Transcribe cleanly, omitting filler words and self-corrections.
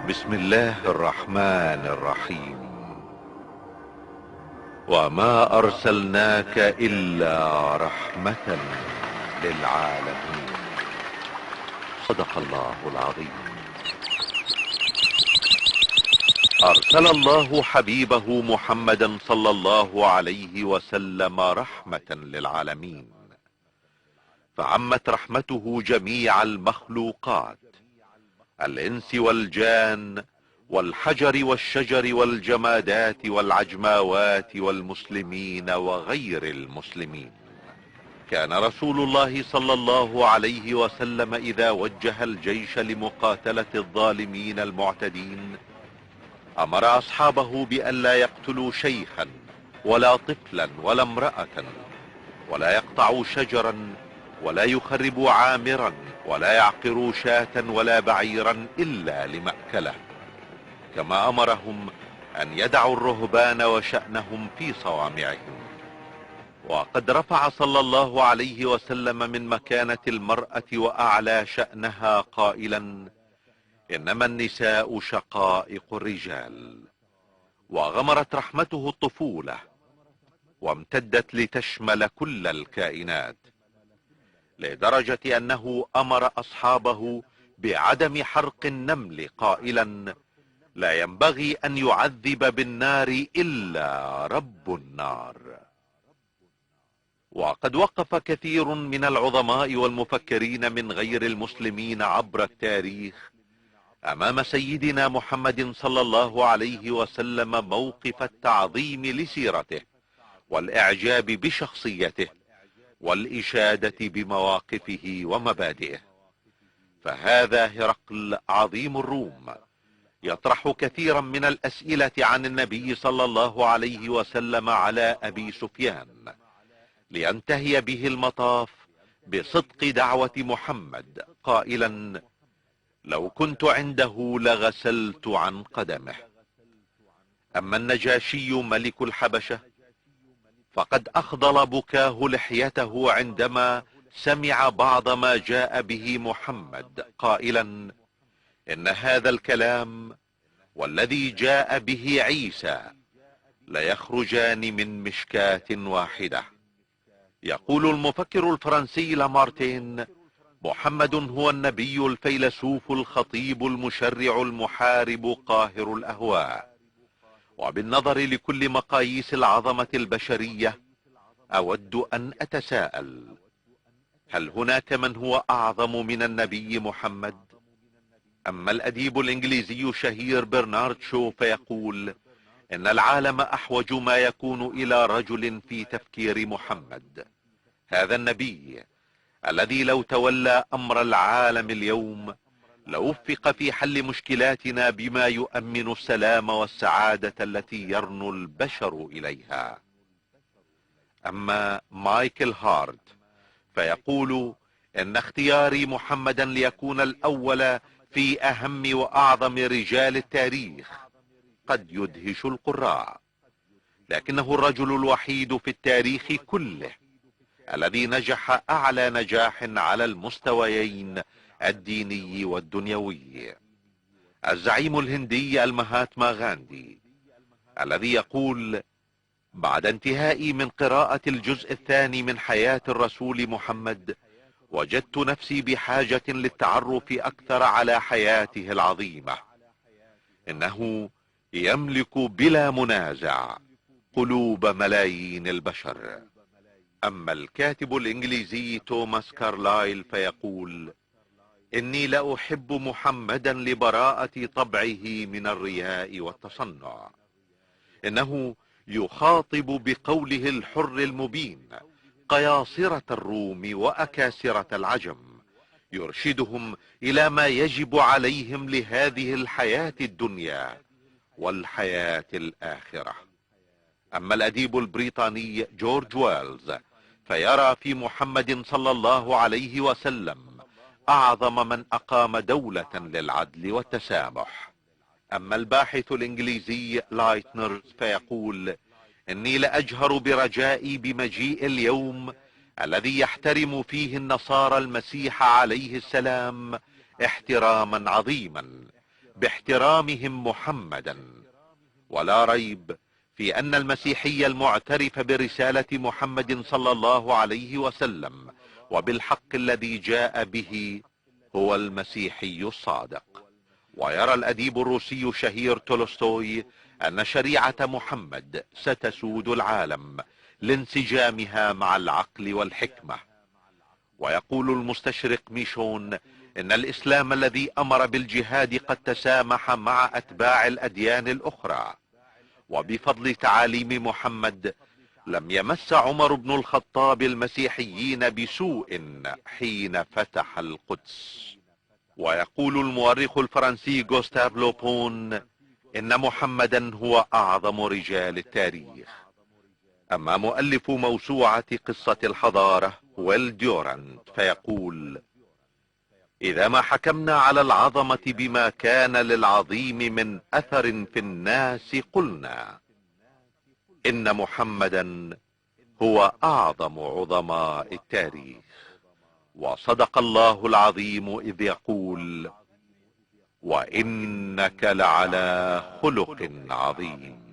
بسم الله الرحمن الرحيم. وما أرسلناك إلا رحمة للعالمين. صدق الله العظيم. أرسل الله حبيبه محمدا صلى الله عليه وسلم رحمة للعالمين، فعمت رحمته جميع المخلوقات، الإنس والجان والحجر والشجر والجمادات والعجماوات والمسلمين وغير المسلمين. كان رسول الله صلى الله عليه وسلم إذا وجه الجيش لمقاتلة الظالمين المعتدين أمر أصحابه بأن لا يقتلوا شيخا ولا طفلا ولا امرأة، ولا يقطعوا شجرا، ولا يخربوا عامرا، ولا يعقروا شاة ولا بعيرا إلا لمأكله. كما أمرهم أن يدعوا الرهبان وشأنهم في صوامعهم. وقد رفع صلى الله عليه وسلم من مكانة المرأة وأعلى شأنها قائلا: إنما النساء شقائق الرجال. وغمرت رحمته الطفولة وامتدت لتشمل كل الكائنات، لدرجة أنه أمر أصحابه بعدم حرق النمل قائلا: لا ينبغي أن يعذب بالنار إلا رب النار. وقد وقف كثير من العظماء والمفكرين من غير المسلمين عبر التاريخ أمام سيدنا محمد صلى الله عليه وسلم موقف التعظيم لسيرته والإعجاب بشخصيته والإشادة بمواقفه ومبادئه. فهذا هرقل عظيم الروم يطرح كثيرا من الأسئلة عن النبي صلى الله عليه وسلم على أبي سفيان، لينتهي به المطاف بصدق دعوة محمد قائلا: لو كنت عنده لغسلت عن قدمه. أما النجاشي ملك الحبشة فقد أخضل بكاه لحيته عندما سمع بعض ما جاء به محمد قائلا: إن هذا الكلام والذي جاء به عيسى ليخرجان من مشكاة واحدة. يقول المفكر الفرنسي لامارتين: محمد هو النبي الفيلسوف الخطيب المشرع المحارب قاهر الأهواء. وبالنظر لكل مقاييس العظمة البشرية أود أن أتساءل: هل هناك من هو أعظم من النبي محمد؟ أما الأديب الإنجليزي الشهير برنارد شو فيقول: إن العالم أحوج ما يكون إلى رجل في تفكير محمد، هذا النبي الذي لو تولى أمر العالم اليوم لوفق في حل مشكلاتنا بما يؤمن السلام والسعادة التي يرنو البشر إليها. أما مايكل هارت فيقول: إن اختياري محمدا ليكون الأول في أهم وأعظم رجال التاريخ قد يدهش القراء، لكنه الرجل الوحيد في التاريخ كله الذي نجح أعلى نجاح على المستويين الديني والدنيوي. الزعيم الهندي المهاتما غاندي الذي يقول: بعد انتهائي من قراءة الجزء الثاني من حياة الرسول محمد وجدت نفسي بحاجة للتعرف أكثر على حياته العظيمة. إنه يملك بلا منازع قلوب ملايين البشر. أما الكاتب الإنجليزي توماس كارلايل فيقول: إني لأحب محمدا لبراءة طبعه من الرياء والتصنع. إنه يخاطب بقوله الحر المبين قياصرة الروم وأكاسرة العجم، يرشدهم إلى ما يجب عليهم لهذه الحياة الدنيا والحياة الآخرة. أما الأديب البريطاني جورج ويلز فيرى في محمد صلى الله عليه وسلم أعظم من أقام دولة للعدل والتسامح. أما الباحث الإنجليزي لايتنر فيقول: إني لأجهر برجائي بمجيء اليوم الذي يحترم فيه النصارى المسيح عليه السلام احتراما عظيما، باحترامهم محمدا. ولا ريب في أن المسيحي المعترف برسالة محمد صلى الله عليه وسلم وبالحق الذي جاء به هو المسيحي الصادق. ويرى الأديب الروسي الشهير تولستوي أن شريعة محمد ستسود العالم لانسجامها مع العقل والحكمة. ويقول المستشرق ميشون إن الإسلام الذي أمر بالجهاد قد تسامح مع أتباع الأديان الأخرى، وبفضل تعاليم محمد لم يمس عمر بن الخطاب المسيحيين بسوء حين فتح القدس. ويقول المؤرخ الفرنسي غوستاف لوبون إن محمدا هو أعظم رجال التاريخ. أما مؤلف موسوعة قصة الحضارة ويل ديورانت فيقول: إذا ما حكمنا على العظمة بما كان للعظيم من أثر في الناس قلنا إن محمدا هو أعظم عظماء التاريخ. وصدق الله العظيم إذ يقول: وإنك لعلى خلق عظيم.